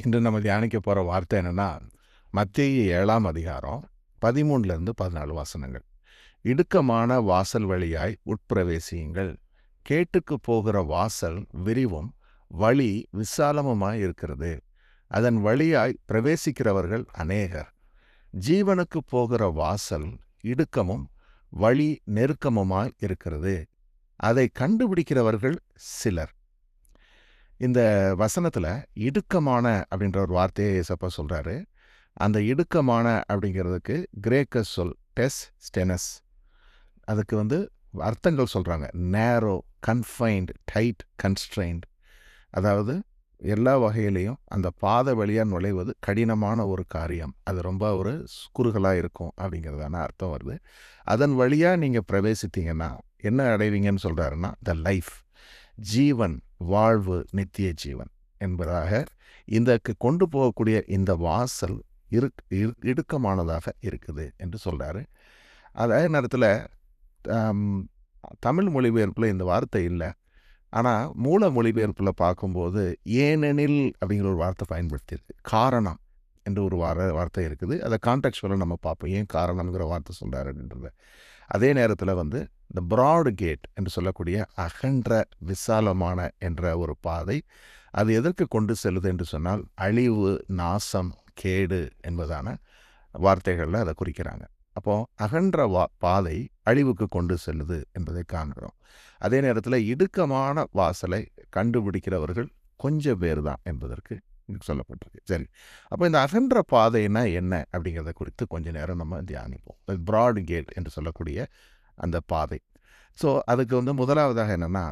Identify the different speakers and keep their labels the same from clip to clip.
Speaker 1: இன்று நம்ம தியானிக்க போகிற வார்த்தை என்னென்னா, மத்தேயு 7ஆம் அதிகாரம் 13லேருந்து 14 வசனங்கள். இடுக்கமான வாசல் வழியாய் உட்பிரவேசியுங்கள். கேட்டுக்கு போகிற வாசல் விரிவும் வழி விசாலமுமாய் இருக்கிறது. அதன் வழியாய் பிரவேசிக்கிறவர்கள் அநேகர். ஜீவனுக்கு போகிற வாசல் இடுக்கமும் வழி நெருக்கமுமாய் இருக்கிறது. அதை கண்டுபிடிக்கிறவர்கள் சிலர். இந்த வசனத்தில் இடுக்கமான அப்படின்ற ஒரு வார்த்தையை ஏசப்பா சொல்கிறாரு. அந்த இடுக்கமான அப்படிங்கிறதுக்கு கிரேக்க சொல் டெஸ் ஸ்டெனஸ். அதுக்கு அர்த்தங்கள் சொல்கிறாங்க. நேரோ, கன்ஃபைன்டு, டைட், கன்ஸ்ட்ரெயின்ட். அதாவது எல்லா வகையிலையும் அந்த பாதை வழியாக நுழைவது கடினமான ஒரு காரியம். அது ரொம்ப ஒரு குறுகலாக இருக்கும் அப்படிங்கிறதான அர்த்தம் வருது. அதன் வழியாக நீங்கள் பிரவேசித்தீங்கன்னா என்ன அடைவீங்கன்னு சொல்கிறாருன்னா, த லைஃப், ஜீவன், வாழ்வு, நித்திய ஜீவன் என்பதாக இதற்கு கொண்டு போகக்கூடிய இந்த வாசல் இடுக்கமானதாக இருக்குது என்று சொல்கிறாரு. அதே நேரத்தில் தமிழ் மொழிபெயர்ப்பில் இந்த வார்த்தை இல்லை. ஆனால் மூல மொழிபெயர்ப்பில் பார்க்கும்போது ஏனெனில் அப்படிங்கிற ஒரு வார்த்தை பயன்படுத்தியிருக்கு. காரணம் என்று ஒரு வார்த்தை இருக்குது. அதை கான்டெக்ஸ்டுவலாக நம்ம பார்ப்போம், ஏன் காரணம்ங்கிற வார்த்தை சொல்கிறாரு அப்படின்றத. அதே நேரத்தில் இந்த ப்ராட் கேட் என்று சொல்லக்கூடிய அகன்ற விசாலமான என்ற ஒரு பாதை, அது எதற்கு கொண்டு செல்லுது என்று சொன்னால் அழிவு, நாசம், கேடு என்பதான வார்த்தைகளில் அதை குறிக்கிறாங்க. அப்போது அகன்ற பாதை அழிவுக்கு கொண்டு செல்லுது என்பதை காண்கிறோம். அதே நேரத்தில் இடுக்கமான வாசலை கண்டுபிடிக்கிறவர்கள் கொஞ்சம் பேர் தான் என்பதற்கு சொல்லப்பட்டிருக்கு. சரி, அப்போ இந்த அகன்ற பாதைனா என்ன அப்படிங்கிறத குறித்து கொஞ்ச நேரம் நம்ம தியானிப்போம். ப்ராட் கேட் என்று சொல்லக்கூடிய அந்த பாதை. ஸோ அதுக்கு முதலாவதாக என்னென்னா,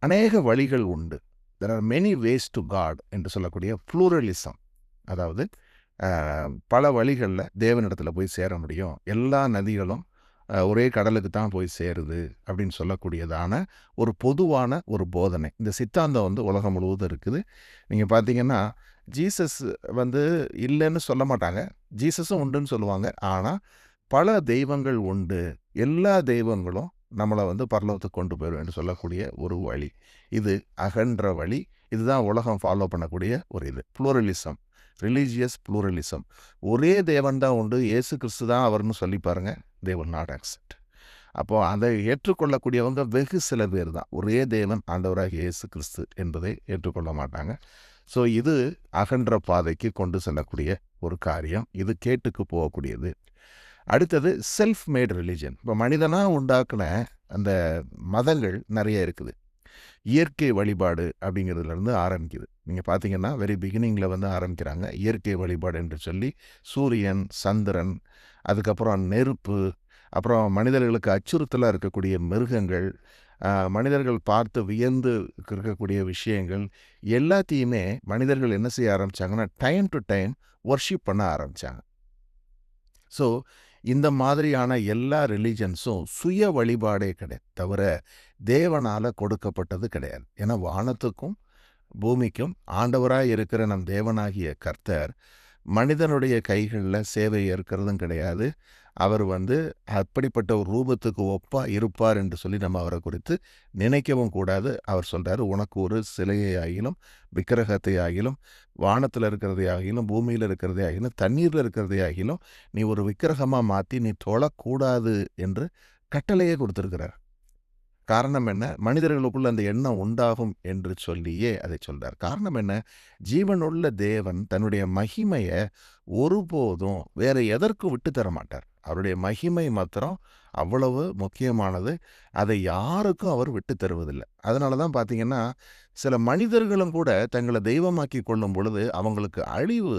Speaker 1: அநேக வழிகள் உண்டு. There are many ways to God என்று சொல்லக்கூடிய ப்ளூரலிசம். அதாவது பல வழிகளில் தேவனிடத்தில் போய் சேர முடியும். எல்லா நதிகளும் ஒரே கடலுக்கு தான் போய் சேருது அப்படின்னு சொல்லக்கூடியதான ஒரு பொதுவான ஒரு போதனை. இந்த சித்தாந்தம் உலகம் முழுவதும் இருக்குது. நீங்கள் பார்த்தீங்கன்னா ஜீசஸ் இல்லைன்னு சொல்ல மாட்டாங்க, ஜீசஸும் உண்டுன்னு சொல்லுவாங்க. ஆனால் பல தெய்வங்கள் உண்டு, எல்லா தெய்வங்களும் நம்மளை பரலோகத்துக்கு கொண்டு போயிடும் என்று சொல்லக்கூடிய ஒரு வழி. இது அகன்ற வழி. இதுதான் உலகம் ஃபாலோ பண்ணக்கூடிய ஒரு இது ப்ளூரலிசம், ரிலீஜியஸ் ப்ளூரலிசம். ஒரே தேவன் தான் உண்டு, இயேசு கிறிஸ்து தான் அவர்னு சொல்லி பாருங்கள், they will not accept. அப்போது அதை ஏற்றுக்கொள்ளக்கூடியவங்க வெகு சில பேர் தான். ஒரே தேவன் ஆண்டவராக இயேசு கிறிஸ்து என்பதை ஏற்றுக்கொள்ள மாட்டாங்க. ஸோ இது அகன்ற பாதைக்கு கொண்டு செல்லக்கூடிய ஒரு காரியம். இது கேட்டுக்கு போகக்கூடியது. அடுத்தது செல்ஃப் மேட் ரிலிஜன். இப்போ மனிதனாக உண்டாக்குன அந்த மதங்கள் நிறைய இருக்குது. இயற்கை வழிபாடு அப்படிங்கிறதுலேருந்து ஆரம்பிக்குது. நீங்கள் பார்த்தீங்கன்னா வெரி பிகினிங்கில் ஆரம்பிக்கிறாங்க இயற்கை வழிபாடு என்று சொல்லி. சூரியன், சந்திரன், அதுக்கப்புறம் நெருப்பு, அப்புறம் மனிதர்களுக்கு அச்சுறுத்தலாக இருக்கக்கூடிய மிருகங்கள், மனிதர்கள் பார்த்து வியந்து இருக்கக்கூடிய விஷயங்கள் எல்லாத்தையுமே மனிதர்கள் என்ன செய்ய ஆரம்பித்தாங்கன்னா, டைம் டு டைம் வர்ஷிப் பண்ண ஆரம்பித்தாங்க. ஸோ இந்த மாதிரியான எல்லா ரிலீஜன்ஸும் சுய வழிபாடே கிடையாது, தவிர தேவனால் கொடுக்கப்பட்டது கிடையாது. ஏன்னா வானத்துக்கும் பூமிக்கும் ஆண்டவராக இருக்கிற நம் தேவனாகிய கர்த்தர் மனிதனுடைய கைகளில் சேவை ஏற்கிறதும் கிடையாது. அவர் அப்படிப்பட்ட ஒரு ரூபத்துக்கு ஒப்பாக இருப்பார் என்று சொல்லி நம்ம அவரை குறித்து நினைக்கவும் கூடாது. அவர் சொல்கிறார், உனக்கு ஒரு சிலையை ஆகிலும் விக்கிரகத்தை ஆகிலும் வானத்தில் இருக்கிறதே ஆகிலும் பூமியில் இருக்கிறதே ஆகிலும் தண்ணீரில் இருக்கிறதே ஆகிலும் நீ ஒரு விக்கிரகமாக மாற்றி நீ தொழக்கூடாது என்று கட்டளையே கொடுத்துருக்கிறார். காரணம் என்ன? மனிதர்களுக்குள்ள அந்த எண்ணம் உண்டாகும் என்று சொல்லியே அதை சொல்றார். காரணம் என்ன? ஜீவனுள்ள தேவன் தன்னுடைய மகிமையை ஒருபோதும் வேற எதற்கும் விட்டு தர மாட்டார். அவருடைய மகிமை மாத்திரம் அவ்வளவு முக்கியமானது. அதை யாருக்கும் அவர் விட்டு தருவதில்லை. அதனால தான் பார்த்தீங்கன்னா, சில மனிதர்களும் கூட தங்களை தெய்வமாக்கி கொள்ளும் பொழுது அவங்களுக்கு அழிவு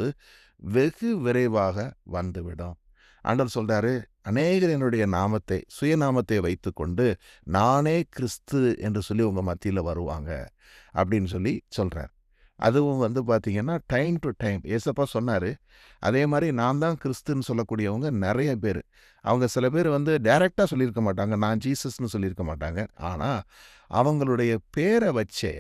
Speaker 1: வெகு விரைவாக வந்துவிடும். ஆண்டவர் சொல்கிறாரு, அநேகர் என்னுடைய நாமத்தை, சுயநாமத்தை வைத்து கொண்டு நானே கிறிஸ்து என்று சொல்லி உங்கள் மத்தியில் வருவாங்க அப்படின்னு சொல்லி சொல்கிறார். அதுவும் பார்த்தீங்கன்னா டைம் டு டைம் ஏசப்பா சொன்னார். அதே மாதிரி நான் தான் கிறிஸ்துன்னு சொல்லக்கூடியவங்க நிறைய பேர். அவங்க சில பேர் டைரெக்டாக சொல்லியிருக்க மாட்டாங்க, நான் ஜீசஸ்ன்னு சொல்லியிருக்க மாட்டாங்க. ஆனால் அவங்களுடைய பேரை வச்சே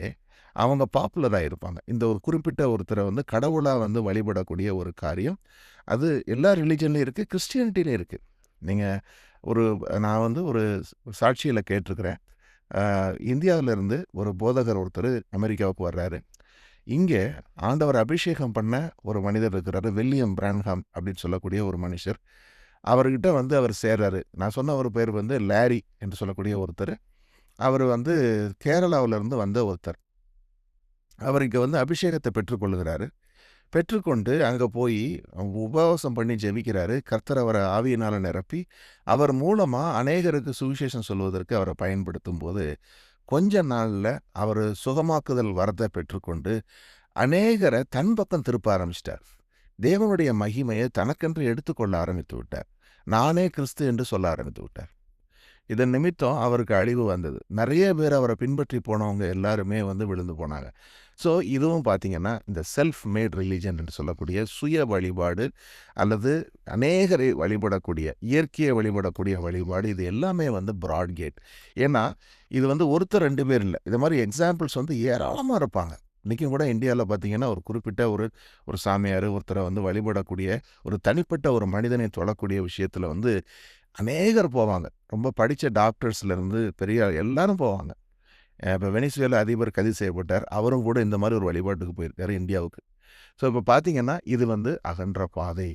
Speaker 1: அவங்க பாப்புலராக இருப்பாங்க. இந்த ஒரு குறிப்பிட்ட ஒருத்தரை கடவுளாக வழிபடக்கூடிய ஒரு காரியம் அது எல்லா ரிலீஜன்லேயும் இருக்குது, கிறிஸ்டியானிட்டிலையும் இருக்குது. நான் ஒரு சாட்சியில் கேட்டிருக்கிறேன். இந்தியாவிலேருந்து ஒரு போதகர் ஒருத்தர் அமெரிக்காவுக்கு வர்றாரு. இங்கே ஆண்டவர் அபிஷேகம் பண்ண ஒரு மனிதர் இருக்கிறாரு, வில்லியம் பிரான்ஹாம் அப்படின்னு சொல்லக்கூடிய ஒரு மனுஷர். அவர்கிட்ட வந்து அவர் சேர்றாரு. நான் சொன்ன ஒரு பேர் வந்து லாரி என்று சொல்லக்கூடிய ஒருத்தர். அவர் வந்து கேரளாவிலிருந்து வந்த ஒருத்தர். அவர் இங்கே வந்து அபிஷேகத்தை பெற்றுக்கொள்ளுகிறாரு. பெற்றுக்கொண்டு அங்கே போய் உபவாசம் பண்ணி ஜெபிக்கிறாரு. கர்த்தர் அவரை ஆவியினால் நிரப்பி அவர் மூலமாக அநேகருக்கு சுவிசேஷம் சொல்வதற்கு அவரை பயன்படுத்தும் போது கொஞ்ச நாளில் அவர் சுகமாக்குதல் வரத்தை பெற்றுக்கொண்டு அநேகரை தன் பக்கம் திருப்ப ஆரம்பிச்சிட்டார். தேவனுடைய மகிமையை தனக்கென்று எடுத்துக்கொள்ள ஆரம்பித்து விட்டார். நானே கிறிஸ்து என்று சொல்ல ஆரம்பித்து விட்டார். இதன் நிமித்தம் அவருக்கு அழிவு வந்தது. நிறைய பேர் அவரை பின்பற்றி போனவங்க எல்லாருமே வந்து விழுந்து போனாங்க. ஸோ இதுவும் பார்த்தீங்கன்னா இந்த செல்ஃப் மேட் ரிலீஜன் என்று சொல்லக்கூடிய சுய வழிபாடு அல்லது அநேகரை வழிபடக்கூடிய இயற்கையை வழிபடக்கூடிய வழிபாடு, இது எல்லாமே வந்து ப்ராட்கேட். ஏன்னா இது வந்து ஒருத்தர் 2 பேர் இல்லை, இது மாதிரி எக்ஸாம்பிள்ஸ் வந்து ஏராளமாக இருப்பாங்க. இன்றைக்கும் கூட இந்தியாவில் பார்த்தீங்கன்னா ஒரு குறிப்பிட்ட ஒரு சாமியார் ஒருத்தரை வந்து வழிபடக்கூடிய ஒரு தனிப்பட்ட ஒரு மனிதனை தொழக்கூடிய விஷயத்தில் வந்து அநேகர் போவாங்க. ரொம்ப படித்த டாக்டர்ஸ்லேருந்து பெரிய எல்லாரும் போவாங்க. இப்போ வெனிசுவேலா அதிபர் கைது செய்யப்பட்டார். அவரும் கூட இந்த மாதிரி ஒரு வழிபாட்டுக்கு போயிருக்காரு இந்தியாவுக்கு. ஸோ இப்போ பார்த்தீங்கன்னா இது வந்து அகன்ற பாதை.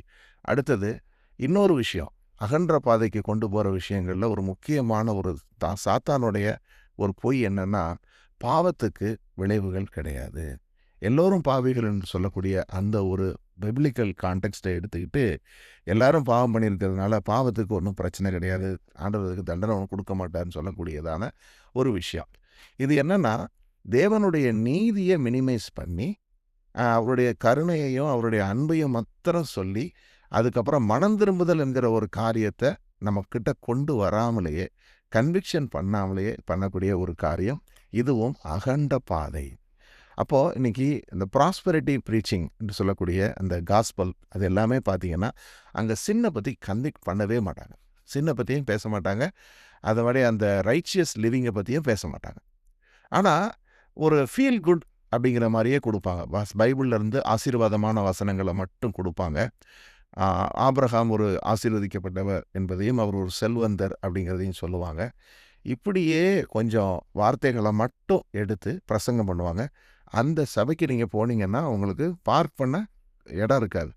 Speaker 1: அடுத்தது இன்னொரு விஷயம், அகன்ற பாதைக்கு கொண்டு போகிற விஷயங்களில் ஒரு முக்கியமான ஒரு சாத்தானுடைய ஒரு பொய் என்னன்னா, பாவத்துக்கு விளைவுகள் கிடையாது, எல்லோரும் பாவிகள் என்று சொல்லக்கூடிய அந்த ஒரு பிப்ளிக்கல் கான்டெக்ஸ்ட்டை எடுத்துக்கிட்டு எல்லாரும் பாவம் பண்ணியிருக்கிறதுனால பாவத்துக்கு ஒன்றும் பிரச்சனை கிடையாது, ஆண்டவருக்கு தண்டனை ஒன்றும் கொடுக்க மாட்டார்னு சொல்லக்கூடியதான ஒரு விஷயம். இது என்னன்னா தேவனுடைய நீதியை மினிமைஸ் பண்ணி அவருடைய கருணையையும் அவருடைய அன்பையும் மாத்திரம் சொல்லி அதுக்கப்புறம் மனம் திரும்புதல் என்கிற ஒரு காரியத்தை நம்மக்கிட்ட கொண்டு வராமலேயே கன்விக்ஷன் பண்ணாமலேயே பண்ணக்கூடிய ஒரு காரியம். இதுவும் அகண்ட பாதை. அப்போது இன்றைக்கி இந்த ப்ராஸ்பெரிட்டி ப்ரீச்சிங் என்று சொல்லக்கூடிய அந்த காஸ்பல் அது எல்லாமே பார்த்திங்கன்னா அங்கே சின்ன பற்றி கன்விக்ட் பண்ணவே மாட்டாங்க, சின்ன பற்றியும் பேச மாட்டாங்க, அதை மாதிரி அந்த ரைச்சியஸ் லிவிங்கை பற்றியும் பேச மாட்டாங்க. ஆனால் ஒரு ஃபீல் குட் அப்படிங்கிற மாதிரியே கொடுப்பாங்க. பைபிள்லேருந்து ஆசீர்வாதமான வசனங்களை மட்டும் கொடுப்பாங்க. ஆபிரகாம் ஒரு ஆசீர்வதிக்கப்பட்டவர் என்பதையும் அவர் ஒரு செல்வந்தர் அப்படிங்கிறதையும் சொல்லுவாங்க. இப்படியே கொஞ்சம் வார்த்தைகளை மட்டும் எடுத்து பிரசங்கம் பண்ணுவாங்க. அந்த சபைக்கு நீங்கள் போனீங்கன்னா உங்களுக்கு பார்க் பண்ண இடம் இருக்காது,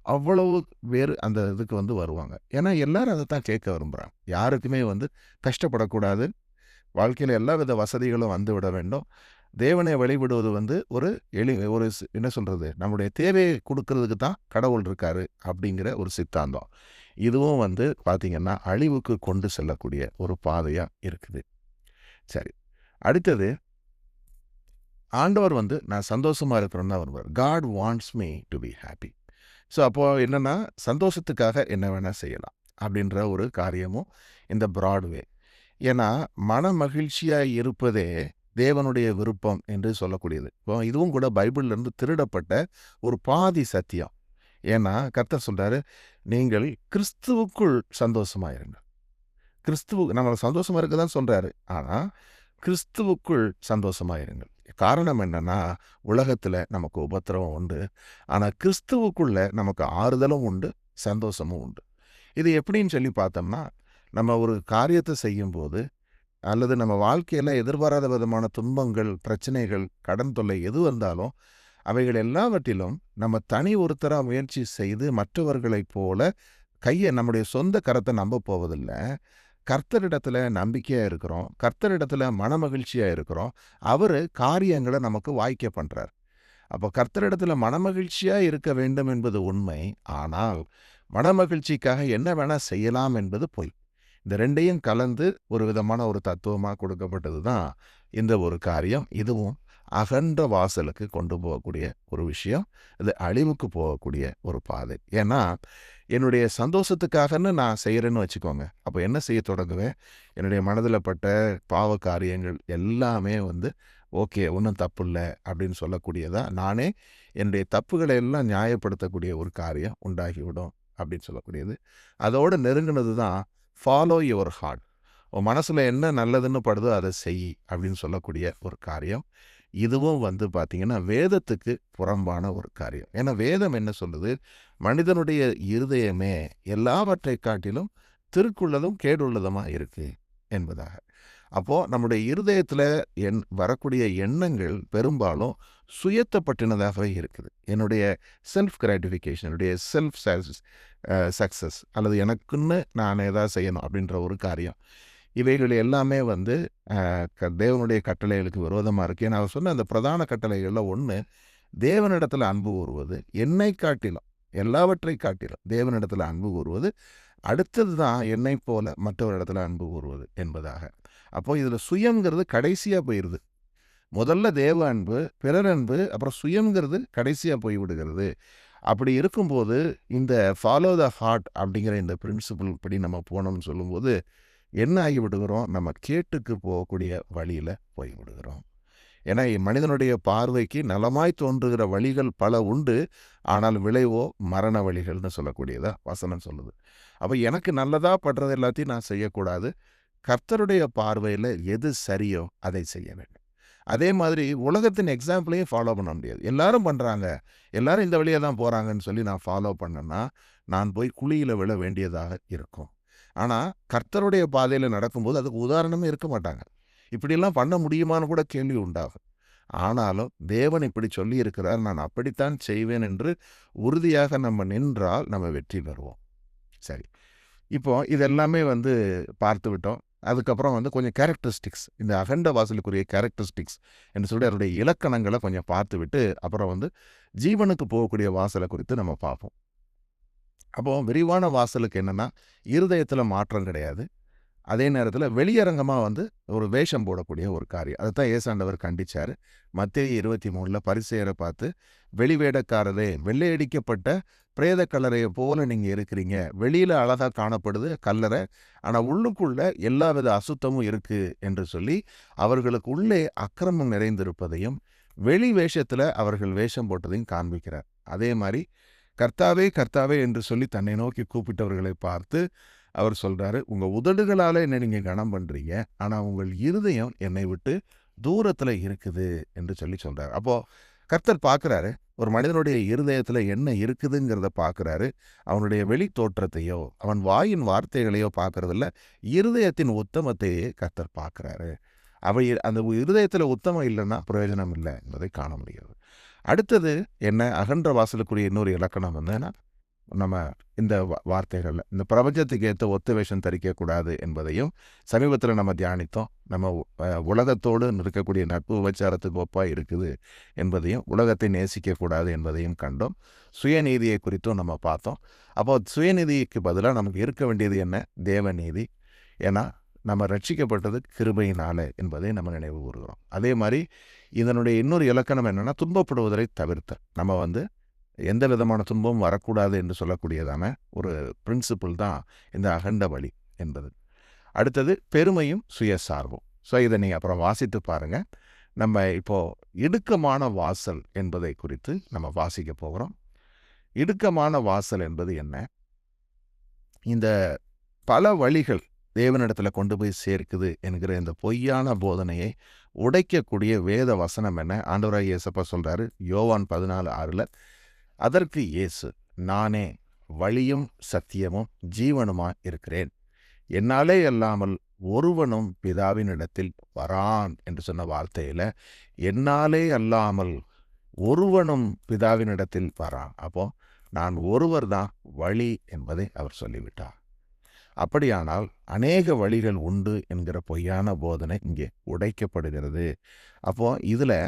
Speaker 1: அவ்வளவு பேர் அந்த இதுக்கு வந்து வருவாங்க. ஏன்னா எல்லாரும் அதை தான் கேட்க விரும்புகிறாங்க. யாருக்குமே வந்து கஷ்டப்படக்கூடாது, வாழ்க்கையில் எல்லா வித வசதிகளும் வந்து விட வேண்டும். தேவனை வழிபடுவது வந்து ஒரு என்ன சொல்கிறது, நம்முடைய தேவையை கொடுக்கறதுக்கு தான் கடவுள் இருக்காரு அப்படிங்கிற ஒரு சித்தாந்தம். இதுவும் வந்து பார்த்திங்கன்னா அழிவுக்கு கொண்டு செல்லக்கூடிய ஒரு பாதையாக இருக்குது. சரி, அடுத்தது ஆண்டவர் வந்து நான் சந்தோஷமாக இருக்கிறேன்னு தான் வருவார். God wants me to be happy. So அப்போது என்னென்னா சந்தோஷத்துக்காக என்ன வேணால் செய்யலாம் அப்படின்ற ஒரு காரியமும் இந்த ப்ராட்வே. ஏன்னா மன மகிழ்ச்சியாக இருப்பதே தேவனுடைய விருப்பம் என்று சொல்லக்கூடியது. இப்போ இதுவும் கூட பைபிள்லேருந்து திருடப்பட்ட ஒரு பாதி சத்தியம். ஏன்னா கர்த்தர் சொல்கிறாரு, நீங்கள் கிறிஸ்துவுக்குள் சந்தோஷமாக இருங்க. நம்ம சந்தோஷமாக இருக்க தான் சொல்கிறாரு, ஆனால் கிறிஸ்துவுக்குள் சந்தோஷமாக இருங்கள். காரணம் என்னன்னா உலகத்தில் நமக்கு உபத்திரவம் உண்டு, ஆனால் கிறிஸ்துவுக்குள்ள நமக்கு ஆறுதலும் உண்டு, சந்தோஷமும் உண்டு. இது எப்படின்னு சொல்லி பார்த்தோம்னா, நம்ம ஒரு காரியத்தை செய்யும்போது அல்லது நம்ம வாழ்க்கையில் எதிர்பாராத விதமான துன்பங்கள், பிரச்சனைகள், கடன் தொல்லை எது வந்தாலும் அவைகள் எல்லாவற்றிலும் நம்ம தனி ஒருத்தராக முயற்சி செய்து மற்றவர்களைப் போல நம்முடைய சொந்த கரத்தை நம்ப போவதில்லை. கர்த்தரிடத்தில் நம்பிக்கையாக இருக்கிறோம், கர்த்தரிடத்தில் மனமகிழ்ச்சியாக இருக்கிறோம். அவர் காரியங்களை நமக்கு வாய்க்க பண்ணுறார். அப்போ கர்த்தரிடத்தில் மனமகிழ்ச்சியாக இருக்க வேண்டும் என்பது உண்மை, ஆனால் மனமகிழ்ச்சிக்காக என்ன வேணால் செய்யலாம் என்பது பொய். இந்த ரெண்டையும் கலந்து ஒரு விதமான ஒரு தத்துவமாக கொடுக்கப்பட்டது தான் இந்த ஒரு காரியம். இதுவும் அகன்ற வாசலுக்கு கொண்டு போகக்கூடிய ஒரு விஷயம். இது அழிவுக்கு போகக்கூடிய ஒரு பாதை. ஏன்னா என்னுடைய சந்தோஷத்துக்காகன்னு நான் செய்கிறேன்னு வச்சுக்கோங்க, அப்போ என்ன செய்ய தொடங்குவேன், என்னுடைய மனதில் பட்ட பாவ காரியங்கள் எல்லாமே வந்து ஓகே ஒன்றும் தப்பு இல்லை அப்படின்னு சொல்லக்கூடியதான், நானே என்னுடைய தப்புகளை எல்லாம் நியாயப்படுத்தக்கூடிய ஒரு காரியம் உண்டாகிவிடும் அப்படின்னு சொல்லக்கூடியது. அதோடு நெருங்கினது தான் ஃபாலோ யுவர் ஹார்ட். உன் மனசில் என்ன நல்லதுன்னு படுதோ அதை செய் அப்படின்னு சொல்லக்கூடிய ஒரு காரியம். இதுவும் வந்து பார்த்திங்கன்னா வேதத்துக்கு புறம்பான ஒரு காரியம். ஏன்னா வேதம் என்ன சொல்லுது, மனிதனுடைய இருதயமே எல்லாவற்றை காட்டிலும் திருக்குள்ளதும் கேடுள்ளதுமாக இருக்குது என்பதாக. அப்போது நம்முடைய இருதயத்தில் வரக்கூடிய எண்ணங்கள் பெரும்பாலும் சுயத்தை பற்றினதாகவே இருக்குது. என்னுடைய செல்ஃப் கிராட்டிஃபிகேஷன், என்னுடைய செல்ஃப் சக்ஸஸ், அல்லது எனக்குன்னு நான் ஏதாவது செய்யணும் அப்படின்ற ஒரு காரியம். இவைகள் எல்லாமே வந்து தேவனுடைய கட்டளைகளுக்கு விரோதமாக இருக்குது. நான் சொன்ன அந்த பிரதான கட்டளைகளில் ஒன்று, தேவனிடத்தில் அன்பு கூறுவது. என்னை காட்டிலும், எல்லாவற்றை காட்டிலும் தேவனிடத்தில் அன்பு கூறுவது. அடுத்தது தான் என்னை போல மற்றவரிடத்துல அன்பு கூறுவது என்பதாக. அப்போ இதில் சுயங்கிறது கடைசியாக போயிடுது. முதல்ல தேவ அன்பு, பிறர் அன்பு, அப்புறம் சுயங்கிறது கடைசியாக போய் விடுகிறது. அப்படி இருக்கும்போது இந்த ஃபாலோ த ஹார்ட் அப்படிங்கிற இந்த பிரின்சிபிள் படி நம்ம போனோம்னு சொல்லும்போது என்ன ஆகி விடுகிறோம்? நம்ம கேட்டுக்கு போகக்கூடிய வழியில் போய் விடுகிறோம். ஏன்னா மனிதனுடைய பார்வைக்கு நலமாய் தோன்றுகிற வழிகள் பல உண்டு, ஆனால் விளைவோ மரண வழிகள்னு சொல்லக்கூடியதா வசனம் சொல்லுது. அப்போ எனக்கு நல்லதாக படுறது எல்லாத்தையும் நான் செய்யக்கூடாது. கர்த்தருடைய பார்வையில் எது சரியோ அதை செய்ய வேண்டும். அதே மாதிரி உலகத்தின் எக்ஸாம்பிளையும் ஃபாலோ பண்ண முடியாது. எல்லாரும் பண்ணுறாங்க, எல்லாரும் இந்த வழியாக தான் போகிறாங்கன்னு சொல்லி நான் ஃபாலோ பண்ணேன்னா நான் போய் குழியில் விழ வேண்டியதாக இருக்கும். ஆனால் கர்த்தருடைய பாதையில் நடக்கும்போது அதுக்கு உதாரணமே இருக்க மாட்டாங்க. இப்படியெல்லாம் பண்ண முடியுமான்னு கூட கேள்வி உண்டாகும். ஆனாலும் தேவன் இப்படி சொல்லி இருக்கிறார், நான் அப்படித்தான் செய்வேன் என்று உறுதியாக நம்ம நின்றால் நம்ம வெற்றி பெறுவோம். சரி, இப்போ இதெல்லாமே வந்து பார்த்து விட்டோம். அதுக்கப்புறம் வந்து கொஞ்சம் கேரக்டரிஸ்டிக்ஸ், இந்த அகண்ட வாசலுக்குரிய கேரக்டரிஸ்டிக்ஸ் என்று சொல்லி அதனுடைய இலக்கணங்களை கொஞ்சம் பார்த்து விட்டு அப்புறம் வந்து ஜீவனுக்கு போகக்கூடிய வாசலை குறித்து நம்ம பார்ப்போம். அப்போது விரிவான வாசலுக்கு என்னென்னா, இருதயத்தில் மாற்றம் கிடையாது. அதே நேரத்தில் வெளியரங்கமாக வந்து ஒரு வேஷம் போடக்கூடிய ஒரு காரியம். அதை தான் ஏசாண்டவர் கண்டிச்சார். மத்தேயு 23 பரிசேயரை பார்த்து, வெளிவேடக்காரரே, வெள்ளையடிக்கப்பட்ட பிரேத கல்லறையை போல நீங்கள் இருக்கிறீங்க. வெளியில் அழகாக காணப்படுது கல்லறை, ஆனால் உள்ளுக்குள்ள எல்லாவித அசுத்தமும் இருக்குது என்று சொல்லி அவர்களுக்கு உள்ளே அக்கிரமம் நிறைந்திருப்பதையும் வெளி வேஷத்தில் அவர்கள் வேஷம் போட்டதையும் காண்பிக்கிறார். அதே மாதிரி கர்த்தாவே கர்த்தாவே என்று சொல்லி தன்னை நோக்கி கூப்பிட்டவர்களை பார்த்து அவர் சொல்கிறாரு, உங்கள் உதடுகளால் என்னை நீங்கள் கனம் பண்ணுறீங்க, ஆனால் உங்கள் இருதயம் என்னை விட்டு தூரத்தில் இருக்குது என்று சொல்லி சொல்கிறார். அப்போது கர்த்தர் பார்க்குறாரு, ஒரு மனிதனுடைய இருதயத்தில் என்ன இருக்குதுங்கிறத பார்க்குறாரு. அவனுடைய வெளி தோற்றத்தையோ அவன் வாயின் வார்த்தைகளையோ பார்க்குறதில்ல, இருதயத்தின் உத்தமத்தையே கர்த்தர் பார்க்குறாரு. அந்த இருதயத்தில் உத்தமம் இல்லைன்னா பிரயோஜனம் இல்லை என்பதை காண முடியாது. அடுத்தது என்ன? அகன்ற வாசலுக்குரிய இன்னொரு இலக்கணம் என்னன்னா, நம்ம இந்த வார்த்தைகளில் இந்த பிரபஞ்சத்துக்கு ஏற்ற ஒத்த வேஷம் தரிக்கக்கூடாது என்பதையும் சமீபத்தில் நம்ம தியானித்தோம். நம்ம உலகத்தோடு இருக்கக்கூடிய நட்பு உபச்சாரத்துக்கு ஒப்பாக இருக்குது என்பதையும், உலகத்தை நேசிக்கக்கூடாது என்பதையும் கண்டோம். சுயநீதியை குறித்தும் நம்ம பார்த்தோம். அப்போ சுயநீதிக்கு பதிலாக நமக்கு இருக்க வேண்டியது என்ன? தேவநீதி. ஏன்னா நம்ம ரட்சிக்கப்பட்டது கிருபையினால என்பதை நம்ம நினைவு கூறுகிறோம். அதே மாதிரி இதனுடைய இன்னொரு இலக்கணம் என்னென்னா, துன்பப்படுவதை தவிர்த்தல். நம்ம வந்து எந்த விதமான துன்பமும் வரக்கூடாது என்று சொல்லக்கூடியதான ஒரு பிரின்சிபிள் தான் இந்த அகண்ட வழி என்பது. அடுத்தது பெருமையும் சுயசார்பும். ஸோ இதை நீங்கள் அப்புறம் வாசித்து பாருங்கள். நம்ம இப்போது இடுக்கமான வாசல் என்பதை குறித்து நம்ம வாசிக்க போகிறோம். இடுக்கமான வாசல் என்பது என்ன? இந்த பல வழிகள் தேவனிடத்தில் கொண்டு போய் சேர்க்குது என்கிற இந்த பொய்யான போதனையை உடைக்கக்கூடிய வேத வசனம் என்ன? ஆண்டவராகிய இயேசப்பா சொல்கிறாரு யோவான் 14:6, அதற்கு இயேசு, நானே வழியும் சத்தியமும் ஜீவனுமாய் இருக்கிறேன், என்னாலே அல்லாமல் ஒருவனும் பிதாவினிடத்தில் வரான் என்று சொன்ன வார்த்தையில் என்னாலே அல்லாமல் ஒருவனும் பிதாவினிடத்தில் வரான். அப்போ நான் ஒருவர் தான் வழி என்பதை அவர் சொல்லிவிட்டார். அப்படியானால் அநேக வழிகள் உண்டு என்கிற பொய்யான போதனை இங்கே உடைக்கப்படுகிறது. அப்போது இதில்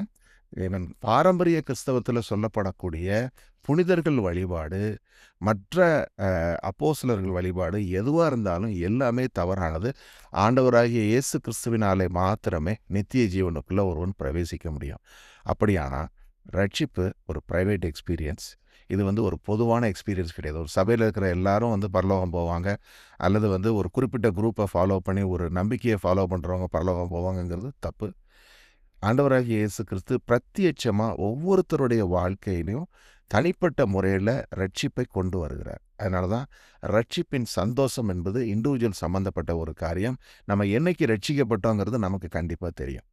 Speaker 1: பாரம்பரிய கிறிஸ்தவத்தில் சொல்லப்படக்கூடிய புனிதர்கள் வழிபாடு, மற்ற அப்போஸ்தலர்கள் வழிபாடு எதுவாக இருந்தாலும் எல்லாமே தவறானது. ஆண்டவராகிய இயேசு கிறிஸ்துவினாலே மாத்திரமே நித்திய ஜீவனுக்குள்ளே ஒருவன் பிரவேசிக்க முடியும். அப்படியானால் ரட்சிப்பு ஒரு ப்ரைவேட் எக்ஸ்பீரியன்ஸ். இது வந்து ஒரு பொதுவான எக்ஸ்பீரியன்ஸ் கிடையாது. ஒரு சபையில் இருக்கிற எல்லாரும் வந்து பரலோகம் போவாங்க, அல்லது வந்து ஒரு குறிப்பிட்ட குரூப்பை ஃபாலோ பண்ணி ஒரு நம்பிக்கையை ஃபாலோ பண்ணுறவங்க பரலோகம் போவாங்கங்கிறது தப்பு. ஆண்டவராகிய இயேசு கிறிஸ்து பிரத்யட்சமாக ஒவ்வொருத்தருடைய வாழ்க்கையிலையும் தனிப்பட்ட முறையில் ரட்சிப்பை கொண்டு வருகிறார். அதனால தான் ரட்சிப்பின் சந்தோஷம் என்பது இண்டிவிஜுவல் சம்மந்தப்பட்ட ஒரு காரியம். நம்ம என்னைக்கு ரட்சிக்கப்பட்டோங்கிறது நமக்கு கண்டிப்பாக தெரியும்.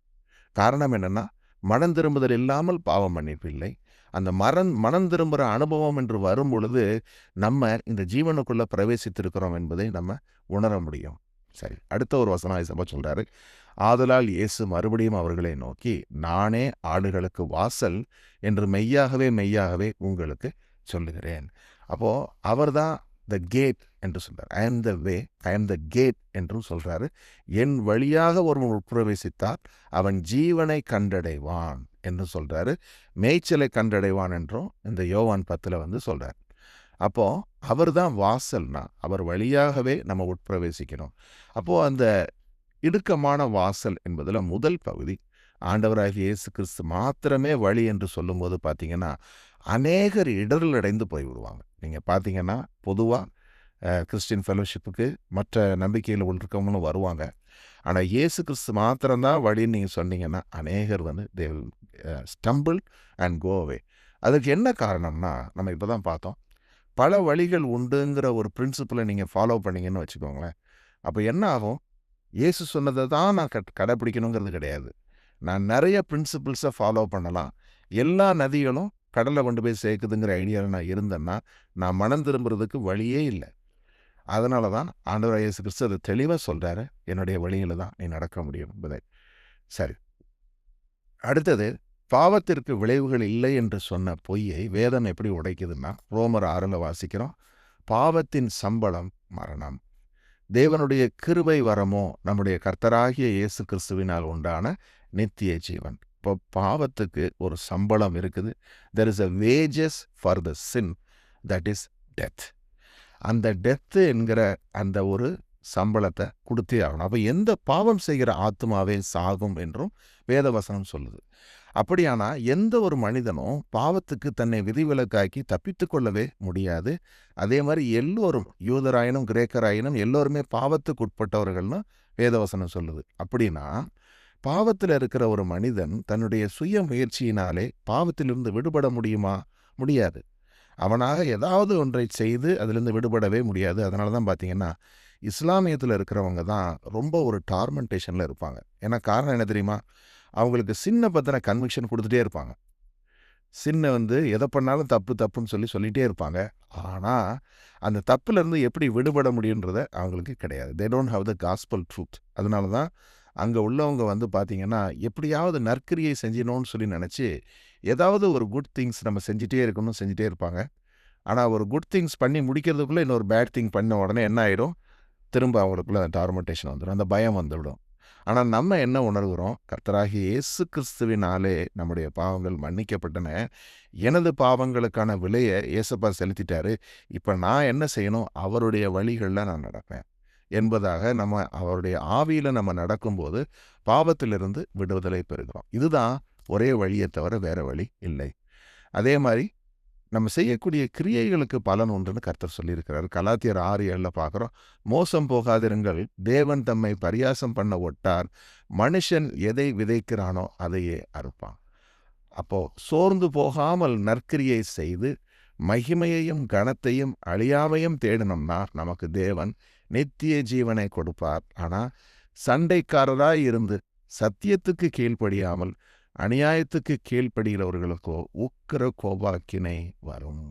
Speaker 1: காரணம் என்னென்னா, மனம் திரும்புதல் இல்லாமல் பாவம் மன்னிப்பு இல்லை. அந்த மனம் திரும்புகிற அனுபவம் என்று வரும் பொழுது நம்ம இந்த ஜீவனுக்குள்ளே பிரவேசித்திருக்கிறோம் என்பதை நம்ம உணர முடியும். சரி, அடுத்த ஒரு வசனம் ஏசப்பா சொல்றாரு, ஆதலால் இயேசு மறுபடியும் அவர்களை நோக்கி, நானே ஆடுகளுக்கு வாசல் என்று மெய்யாகவே மெய்யாகவே உங்களுக்கு சொல்லுகிறேன். அப்போ அவர்தான் த கேட் என்று சொல்றார். ஐ ஆம் த வே, ஐ ஆம் த கேட் என்றும் சொல்றாரு. என் வழியாக ஒருவன் உட்பிரவேசித்தால் அவன் ஜீவனை கண்டடைவான் என்று சொல்றாரு. மேய்ச்சலை கண்டடைவான் என்றும் இந்த யோவான் 10 வந்து சொல்றார். அப்போ அவர் தான் வாசல்னா, அவர் வழியாகவே நம்ம உட்பிரவேசிக்கணும். அப்போ அந்த இடுக்கமான வாசல் என்பதில் முதல் பகுதி ஆண்டவராகிய இயேசு கிறிஸ்து மாத்திரமே வழி என்று சொல்லும்போது பார்த்தீங்கன்னா, அநேகர் இடரில் அடைந்து போய்விடுவாங்க. நீங்கள் பார்த்தீங்கன்னா பொதுவாக கிறிஸ்டின் ஃபெலோஷிப்புக்கு மற்ற நம்பிக்கையில் இருக்கவங்களும் வருவாங்க. ஆனால் இயேசு கிறிஸ்து மாத்திரம்தான் வழின்னு நீங்கள் சொன்னீங்கன்னா, அநேகர் வந்து தே வில் ஸ்டம்பிள் அண்ட் கோ அவே. அதுக்கு என்ன காரணம்னா, நம்ம இப்போ தான் பார்த்தோம், பல வழிகள் உண்டுங்கிற ஒரு பிரின்சிபலை நீங்கள் ஃபாலோ பண்ணீங்கன்னு வச்சுக்கோங்களேன். அப்போ என்ன ஆகும், இயேசு சொன்னதை தான் நான் கடைப்பிடிக்கணுங்கிறது கிடையாது. நான் நிறைய பிரின்சிபிள்ஸை ஃபாலோ பண்ணலாம். எல்லா நதிகளும் கடலை கொண்டு போய் சேர்க்குதுங்கிற ஐடியாவில் நான் இருந்தேன்னா, நான் மனம் திரும்புறதுக்கு வழியே இல்லை. அதனால தான் ஆண்டவர் இயேசு கிறிஸ்து அதை தெளிவாக சொல்கிறாரு, என்னுடைய வழியில் தான் நீ நடக்க முடியும் என்பதை. சரி, அடுத்தது, பாவத்திற்கு விளைவுகள் இல்லை என்று சொன்ன பொய்யை வேதம் எப்படி உடைக்குதுன்னா, ரோமர் 6 வாசிக்கிறோம், பாவத்தின் சம்பளம் மரணம், தேவனுடைய கிருபை வரமோ நம்முடைய கர்த்தராகிய இயேசு கிறிஸ்துவினால் உண்டான நித்திய ஜீவன். இப்போ பாவத்துக்கு ஒரு சம்பளம் இருக்குது. There is a wages for the sin, that is death. அந்த டெத்து என்கிற அந்த ஒரு சம்பளத்தை கொடுத்தே ஆகணும். அப்போ எந்த பாவம் செய்கிற ஆத்மாவே சாகும் என்றும் வேதவசனம் சொல்லுது. அப்படியானா எந்த ஒரு மனிதனும் பாவத்துக்கு தன்னை விதிவிலக்காக்கி தப்பித்து கொள்ளவே முடியாது. அதே மாதிரி எல்லோரும், யூதராயினும் கிரேக்கராயினும் எல்லோருமே பாவத்துக்கு உட்பட்டவர்கள்னு வேதவசனம் சொல்லுது. அப்படின்னா பாவத்தில் இருக்கிற ஒரு மனிதன் தன்னுடைய சுய முயற்சியினாலே பாவத்திலிருந்து விடுபட முடியுமா? முடியாது. அவனாக ஏதாவது ஒன்றை செய்து அதிலிருந்து விடுபடவே முடியாது. அதனால தான் பார்த்தீங்கன்னா, இஸ்லாமியத்தில் இருக்கிறவங்க தான் ரொம்ப ஒரு டார்மெண்டேஷனில் இருப்பாங்க. ஏன்னா காரணம் என்ன தெரியுமா? அவங்களுக்கு சின்ன பற்றின கன்விக்ஷன் கொடுத்துட்டே இருப்பாங்க. சின்ன வந்து எதை பண்ணாலும் தப்பு தப்புன்னு சொல்லிகிட்டே இருப்பாங்க. ஆனால் அந்த தப்புலேருந்து எப்படி விடுபட முடியுன்றத அவங்களுக்கு கிடையாது. They don't have the gospel truth. அதனால தான் அங்கே உள்ளவங்க வந்து பார்த்திங்கன்னா, எப்படியாவது நற்கிரியை செஞ்சணும்னு சொல்லி நினச்சி ஏதாவது ஒரு குட் திங்ஸ் நம்ம செஞ்சிட்டே இருக்கணும்னு செஞ்சிட்டே இருப்பாங்க. ஆனால் ஒரு குட் திங்ஸ் பண்ணி முடிக்கிறதுக்குள்ளே இன்னொரு பேட் திங் பண்ண உடனே என்ன ஆகிடும், திரும்ப அவங்களுக்குள்ள டார்மெண்டேஷன் வந்துடும், அந்த பயம் வந்துவிடும். ஆனால் நம்ம என்ன உணர்கிறோம், கர்த்தராகிய இயேசு கிறிஸ்துவினாலே நம்முடைய பாவங்கள் மன்னிக்கப்பட்டன, எனது பாவங்களுக்கான விலையை இயேசப்பா செலுத்திட்டாரு, இப்போ நான் என்ன செய்யணும், அவருடைய வழிகளில் நான் நடப்பேன் என்பதாக நம்ம அவருடைய ஆவியில் நம்ம நடக்கும்போது பாவத்திலிருந்து விடுதலை பெறுகிறோம். இதுதான் ஒரே வழியை தவிர வேறு வழி இல்லை. அதே மாதிரி நம்ம செய்யக்கூடிய கிரியைகளுக்கு பலன் உண்டுன்னு கர்த்தர் சொல்லியிருக்கிறார். கலாத்தியர் 6:7 பார்க்குறோம், மோசம் போகாதிருங்கள், தேவன் தம்மை பரியாசம் பண்ண ஒட்டார், மனுஷன் எதை விதைக்கிறானோ அதையே அறுப்பான். அப்போ சோர்ந்து போகாமல் நற்கிரியை செய்து மகிமையையும் கனத்தையும் அழியாமையும் தேடினோம்னா நமக்கு தேவன் நித்திய ஜீவனை கொடுப்பார். ஆனால் சண்டைக்காரராய் இருந்து சத்தியத்துக்கு கீழ்ப்படியாமல் அநியாயத்துக்கு கீழ்ப்படுகிறவர்களுக்கோ உக்கிர கோபாக்கினை வரும்.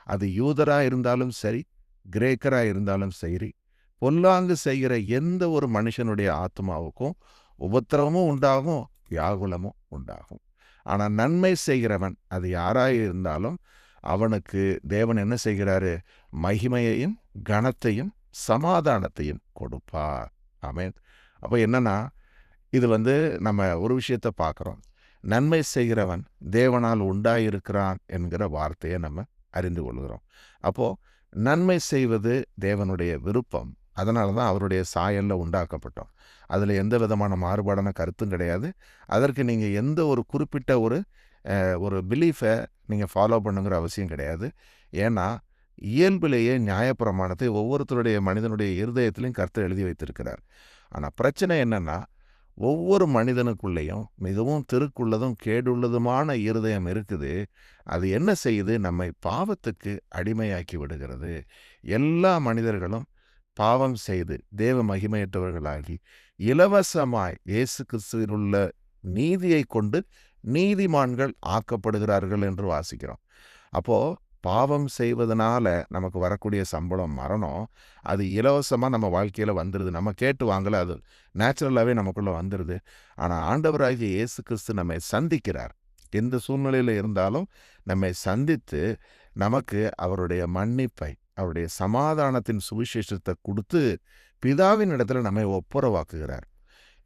Speaker 1: அது யூதராக இருந்தாலும் சரி, கிரேக்கராக இருந்தாலும் சரி, பொல்லாங்கு செய்கிற எந்த ஒரு மனுஷனுடைய ஆத்மாவுக்கும் உபத்திரவமும் உண்டாகும், வியாகுலமும் உண்டாகும். ஆனால் நன்மை செய்கிறவன் அது யாராக இருந்தாலும் அவனுக்கு தேவன் என்ன செய்கிறாரு, மகிமையையும் கனத்தையும் சமாதானத்தையும் கொடுப்பார். ஆமென். அப்போ என்னன்னா, இது வந்து நம்ம ஒரு விஷயத்தை பார்க்குறோம், நன்மை செய்கிறவன் தேவனால் உண்டாயிருக்கிறான் என்கிற வார்த்தையை நம்ம அறிந்து கொள்கிறோம். அப்போது நன்மை செய்வது தேவனுடைய விருப்பம். அதனால தான் அவருடைய சாயலில் உண்டாக்கப்பட்டோம். அதில் எந்த விதமான மாறுபாடான கருத்தும் கிடையாது. அதற்கு நீங்கள் எந்த ஒரு குறிப்பிட்ட ஒரு பிலீஃபை நீங்கள் ஃபாலோ பண்ணுங்கிற அவசியம் கிடையாது. ஏன்னா இயல்பிலேயே நியாயப்பிரமாணத்தை ஒவ்வொருத்தருடைய மனிதனுடைய இருதயத்திலையும் கர்த்தர் எழுதி வைத்திருக்கிறார். ஆனால் பிரச்சனை என்னென்னா, ஒவ்வொரு மனிதனுக்குள்ளேயும் மிகவும் திருக்குள்ளதும் கேடுள்ளதுமான இருதயம் இருக்குது. அது என்ன செய்யுது, நம்மை பாவத்துக்கு அடிமையாக்கி விடுகிறது. எல்லா மனிதர்களும் பாவம் செய்து தேவ மகிமையற்றவர்களாகி இலவசமாய் இயேசு கிறிஸ்துவில் உள்ள நீதியை கொண்டு நீதிமான்கள் ஆக்கப்படுகிறார்கள் என்று வாசிக்கிறோம். அப்போது பாவம் செய்வதனால நமக்கு வரக்கூடிய சம்பளம் மரணம், அது இலவசமாக நம்ம வாழ்க்கையில் வந்துடுது. நம்ம கேட்டு வாங்கல, அது நேச்சுரலாகவே நமக்குள்ளே வந்துடுது. ஆனால் ஆண்டவராகிய இயேசு கிறிஸ்து நம்மை சந்திக்கிறார். எந்த சூழ்நிலையில் இருந்தாலும் நம்மை சந்தித்து நமக்கு அவருடைய மன்னிப்பை, அவருடைய சமாதானத்தின் சுவிசேஷத்தை கொடுத்து பிதாவின் இடத்துல நம்மை ஒப்புரவாக்குகிறார்.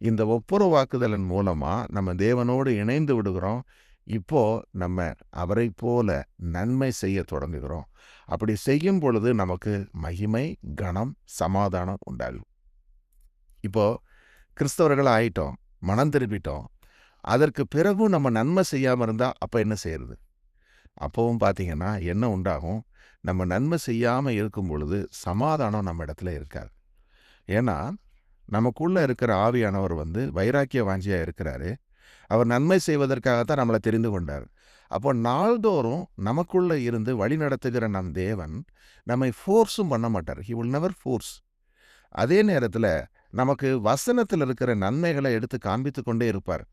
Speaker 1: இந்த ஒப்புரவாக்குதலின் மூலமா நம்ம தேவனோடு இணைந்து விடுகிறோம். இப்போ நம்ம அவரை போல நன்மை செய்ய தொடங்குகிறோம். அப்படி செய்யும் பொழுது நமக்கு மகிமை, கனம், சமாதானம் உண்டாகும். இப்போ கிறிஸ்தவர்கள் ஆயிட்டோம், மனம் திரும்பிட்டோம். அதற்கு பிறகும் நம்ம நன்மை செய்யாமல் இருந்தால் அப்போ என்ன செய்யறது? அப்போவும் பார்த்தீங்கன்னா என்ன உண்டாகும்? நம்ம நன்மை செய்யாமல் இருக்கும் பொழுது சமாதானம் நம்ம இடத்துல இருக்காது. ஏன்னா நமக்குள்ளே இருக்கிற ஆவியானவர் வைராக்கிய வாஞ்சியாக இருக்கிறாரு. அவர் நன்மை செய்வதற்காகத்தான் நம்மளை தெரிந்து கொண்டார். அப்போ நாள்தோறும் நமக்குள்ளே இருந்து வழி நடத்துகிற நம் தேவன் நம்மை ஃபோர்ஸும் பண்ண மாட்டார். He will never force. அதே நேரத்தில் நமக்கு வசனத்தில் இருக்கிற நன்மைகளை எடுத்து காண்பித்து கொண்டே இருப்பார்.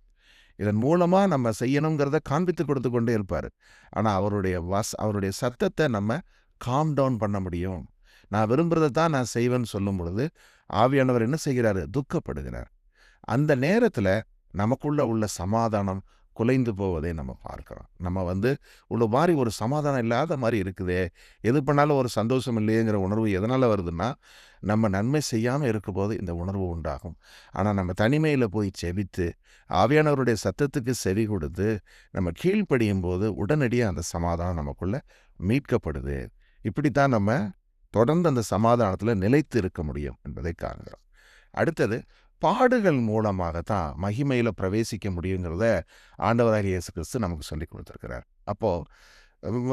Speaker 1: இதன் மூலமாக நம்ம செய்யணுங்கிறத காண்பித்து கொடுத்து கொண்டே இருப்பார். ஆனால் அவருடைய சத்தத்தை நம்ம காம் டவுன் பண்ண முடியும். நான் விரும்புகிறத தான் நான் செய்வேன்னு சொல்லும் பொழுது ஆவியானவர் என்ன செய்கிறாரு? துக்கப்படுகிறார். அந்த நேரத்தில் நமக்குள்ள உள்ள சமாதானம் குலைந்து போவதை நம்ம பார்க்குறோம். நம்ம உள்ள மாதிரி ஒரு சமாதானம் இல்லாத மாதிரி இருக்குதே, எது பண்ணாலும் ஒரு சந்தோஷம் இல்லையேங்கிற உணர்வு எதனால் வருதுன்னா, நம்ம நன்மை செய்யாமல் இருக்கும்போது இந்த உணர்வு உண்டாகும். ஆனால் நம்ம தனிமையில் போய் செபித்து ஆவியானவருடைய சத்தத்துக்கு செவி கொடுத்து நம்ம கீழ்ப்படியும் போது உடனடியாக அந்த சமாதானம் நமக்குள்ளே மீட்கப்படுது. இப்படித்தான் நம்ம தொடர்ந்து அந்த சமாதானத்தில் நிலைத்து இருக்க முடியும் என்பதை காண்கிறோம். அடுத்தது, பாடுகள் மூலமாகத்தான் மகிமையில் பிரவேசிக்க முடியுங்கிறத ஆண்டவராகிய இயேசு கிறிஸ்து நமக்கு சொல்லி கொடுத்துருக்கிறார். அப்போது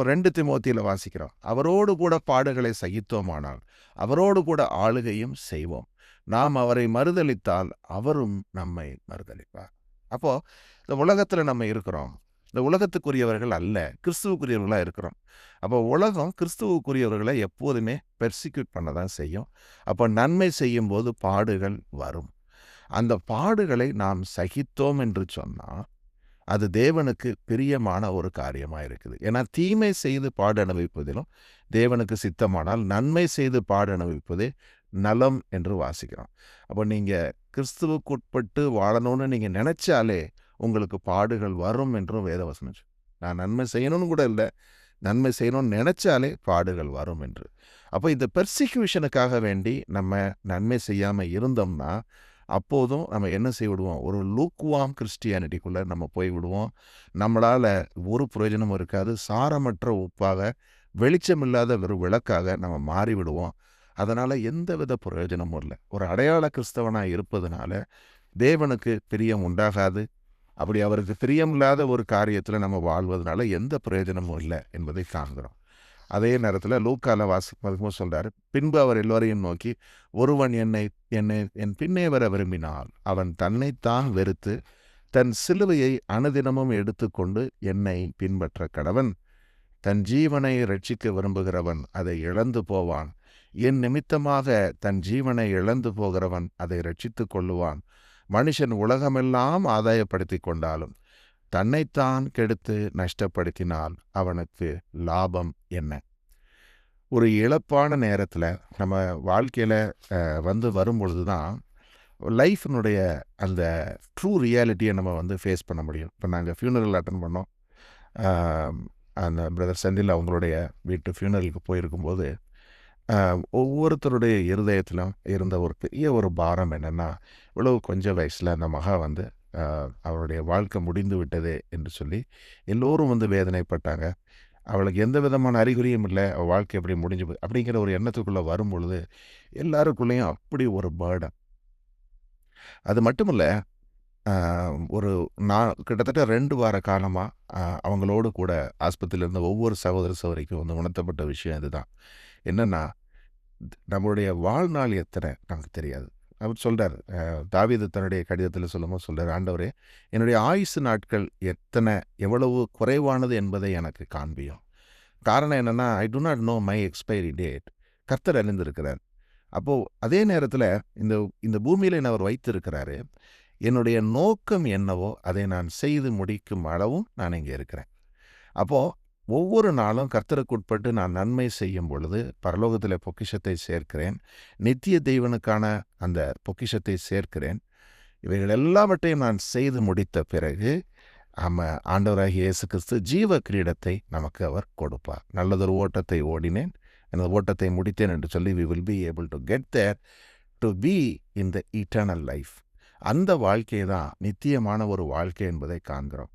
Speaker 1: 2 தீமோத்தேயுல வாசிக்கிறோம், அவரோடு கூட பாடுகளை சகித்தோமானால் அவரோடு கூட ஆளுகையும் செய்வோம். நாம் அவரை மறுதலித்தால் அவரும் நம்மை மறுதலிப்பார். அப்போது இந்த உலகத்தில் நம்ம இருக்கிறோம். இந்த உலகத்துக்குரியவர்கள் அல்ல, கிறிஸ்துவுக்குரியவர்களாக இருக்கிறோம். அப்போ உலகம் கிறிஸ்துவுக்குரியவர்களை எப்போதுமே பெர்சிக்யூட் பண்ண தான் செய்யும். அப்போ நன்மை செய்யும் போது பாடுகள் வரும். அந்த பாடுகளை நாம் சகித்தோம் என்று சொன்னால் அது தேவனுக்கு பிரியமான ஒரு காரியமாக இருக்குது. ஏன்னா தீமை செய்து பாடு அனுபவிப்பதிலும் தேவனுக்கு சித்தமானால் நன்மை செய்து பாடு அனுபவிப்பதே நலம் என்று வாசிக்கிறோம். அப்போ நீங்கள் கிறிஸ்துவுக்குட்பட்டு வாழணும்னு நீங்கள் நினச்சாலே உங்களுக்கு பாடுகள் வரும் என்றும் வேதவசனம். நான் நன்மை செய்யணும்னு கூட இல்லை, நன்மை செய்யணும்னு நினச்சாலே பாடுகள் வரும் என்று. அப்போ இந்த பெர்சிக்யூஷனுக்காக வேண்டி நம்ம நன்மை செய்யாமல் இருந்தோம்னா அப்போதும் நம்ம என்ன செய்ய விடுவோம்? ஒரு லூக்வாம் கிறிஸ்டியானிட்டிக்குள்ளே நம்ம போய் விடுவோம். நம்மளால் ஒரு பிரயோஜனமும் இருக்காது. சாரமற்ற உப்பாக, வெளிச்சமில்லாத வெறும் விளக்காக நம்ம மாறிவிடுவோம். அதனால் எந்தவித பிரயோஜனமும் இல்லை. ஒரு அடையாள கிறிஸ்தவனாக இருப்பதனால தேவனுக்கு பிரியம் உண்டாகாது. அப்படி அவருக்கு பிரியமில்லாத ஒரு காரியத்தில் நம்ம வாழ்வதனால எந்த பிரயோஜனமும் இல்லை என்பதை காண்கிறோம். அதே நேரத்தில் லூக்கால வாசிக்கும் சொல்கிறார், பின்பு அவர் எல்லோரையும் நோக்கி, ஒருவன் என் பின்னே வர விரும்பினால் அவன் தன்னைத்தான் வெறுத்து தன் சிலுவையை அனுதினமும் எடுத்துக்கொண்டு என்னை பின்பற்ற கடவன். தன் ஜீவனை ரட்சிக்க விரும்புகிறவன் அதை இழந்து போவான். என் நிமித்தமாக தன் ஜீவனை இழந்து போகிறவன் அதை ரட்சித்து கொள்ளுவான். மனுஷன் உலகமெல்லாம் ஆதாயப்படுத்தி கொண்டாலும் தன்னைத்தான் கெடுத்து நஷ்டப்படுத்தினால் அவனுக்கு லாபம் என்ன? ஒரு இழப்பான நேரத்தில் நம்ம வாழ்க்கையில் வரும் பொழுது தான் லைஃபினுடைய அந்த ட்ரூ ரியாலிட்டியை நம்ம ஃபேஸ் பண்ண முடியும். இப்போ நாங்கள் ஃபியூனரல் அட்டன் பண்ணோம். அந்த பிரதர் செந்தில் அவங்களுடைய வீட்டு ஃபியூனரலுக்கு போயிருக்கும்போது ஒவ்வொருத்தருடைய இருதயத்திலும் இருந்த ஒரு பெரிய ஒரு பாரம் என்னென்னா, இவ்வளவு கொஞ்சம் வயசில் அந்த மகா அவருடைய வாழ்க்கை முடிந்து விட்டதே என்று சொல்லி எல்லோரும் வேதனைப்பட்டாங்க. அவளுக்கு எந்த விதமான அறிகுறியும் இல்லை, அவள் வாழ்க்கை எப்படி முடிஞ்சு போய் அப்படிங்கிற ஒரு எண்ணத்துக்குள்ளே வரும் பொழுது எல்லாருக்குள்ளேயும் அப்படி ஒரு பேர்டன். அது மட்டும் இல்லை, ஒரு கிட்டத்தட்ட 2 வார காலமாக அவங்களோடு கூட ஆஸ்பத்திரியில் இருந்த ஒவ்வொரு சகோதர சகோதரிக்கும் உணர்த்தப்பட்ட விஷயம் இதுதான். என்னென்னா, நம்மளுடைய வாழ்நாள் எத்தனை நமக்கு தெரியாது. அவர் சொல்கிறார், தாவீது தன்னுடைய கடிதத்தில் சொல்லும்போது சொல்கிறார், ஆண்டவரே என்னுடைய ஆயுசு நாட்கள் எவ்வளவு குறைவானது என்பதை எனக்கு காண்பியும். காரணம் என்னென்னா, I do not know my expiry date. கர்த்தர் அறிந்திருக்கிறார். அப்போது அதே நேரத்தில் இந்த பூமியில் என்ன அவர் வைத்திருக்கிறாரு, என்னுடைய நோக்கம் என்னவோ அதை நான் செய்து முடிக்கும் அளவும் நான் இங்கே இருக்கிறேன். அப்போது ஒவ்வொரு நாளும் கர்த்தருக்குட்பட்டு நான் நன்மை செய்யும் பொழுது பரலோகத்தில் பொக்கிஷத்தை சேர்க்கிறேன். நித்திய தெய்வனுக்கான அந்த பொக்கிஷத்தை சேர்க்கிறேன். இவைகள் எல்லாவற்றையும் நான் செய்து முடித்த பிறகு ஆண்டவராகிய இயேசு கிறிஸ்து ஜீவ கிரீடத்தை நமக்கு அவர் கொடுப்பார். நல்லதொரு ஓட்டத்தை ஓடினேன், எனது ஓட்டத்தை முடித்தேன் என்று சொல்லி we will be able to get there to be in the eternal life. அந்த வாழ்க்கை தான் நித்தியமான ஒரு வாழ்க்கை என்பதை காண்கிறோம்.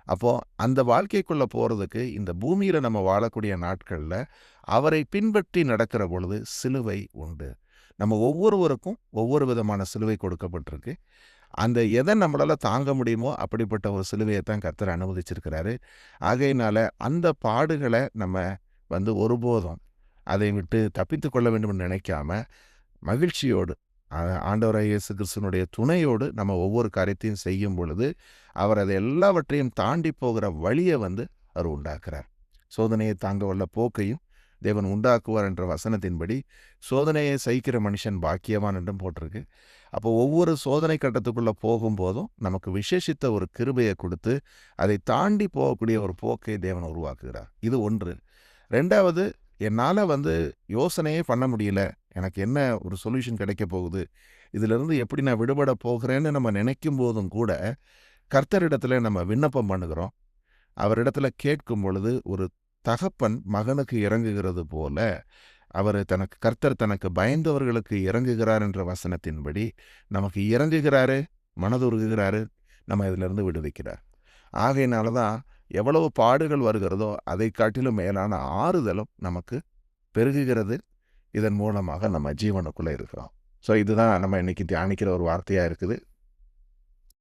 Speaker 1: அப்போது அந்த வாழ்க்கைக்குள்ளே போகிறதுக்கு இந்த பூமியில் நம்ம வாழக்கூடிய நாட்களில் அவரை பின்பற்றி நடக்கிற பொழுது சிலுவை உண்டு. நம்ம ஒவ்வொருவருக்கும் ஒவ்வொரு விதமான சிலுவை கொடுக்கப்பட்டிருக்கு. அந்த எதை நம்மளால் தாங்க முடியுமோ அப்படிப்பட்ட ஒரு சிலுவையை தான் கர்த்தர் அனுமதிச்சிருக்கிறாரு. ஆகையினால அந்த பாடுகளை நம்ம ஒருபோதும் அதை விட்டு தப்பித்து கொள்ள வேண்டும் நினைக்காம மகிழ்ச்சியோடு ஆண்டவராகிய இயேசு கிறிஸ்துவினுடைய துணையோடு நம்ம ஒவ்வொரு காரியத்தையும் செய்யும் பொழுது அவர் அதை எல்லாவற்றையும் தாண்டி போகிற வழியை அவர் உண்டாக்குறார். சோதனையை தாங்க வல்ல போக்கையும் தேவன் உண்டாக்குவார் என்ற வசனத்தின்படி சோதனையை சகிக்கிற மனுஷன் பாக்கியவான் என்றும் போட்டிருக்கு. அப்போ ஒவ்வொரு சோதனை கட்டத்துக்குள்ளே போகும்போதும் நமக்கு விசேஷித்த ஒரு கிருபையை கொடுத்து அதை தாண்டி போகக்கூடிய ஒரு போக்கை தேவன் உருவாக்குகிறார். இது ஒன்று. ரெண்டாவது, என்னால் யோசனையே பண்ண முடியல, எனக்கு என்ன ஒரு சொல்யூஷன் கிடைக்க போகுது, இதிலிருந்து எப்படி நான் விடுபட போகிறேன்னு நம்ம நினைக்கும் போதும் கூட கர்த்தரிடத்துல நம்ம விண்ணப்பம் பண்ணுகிறோம். அவரிடத்துல கேட்கும் பொழுது ஒரு தகப்பன் மகனுக்கு இறங்குகிறது போல கர்த்தர் தனக்கு பயந்தவர்களுக்கு இறங்குகிறார் என்ற வசனத்தின்படி நமக்கு இறங்குகிறாரு, மனதுருகுகிறாரு, நம்ம இதிலிருந்து விடுவிக்கிறார். ஆகையினால தான் எவ்வளவு பாடுகள் வருகிறதோ அதை காட்டிலும் மேலான ஆறுதலும் நமக்கு பெருகுகிறது. இதன் மூலமாக நம்ம ஜீவனுக்குள்ளே இருக்கிறோம். ஸோ இதுதான் நம்ம இன்னைக்கு தியானிக்கிற ஒரு வார்த்தையாக இருக்குது.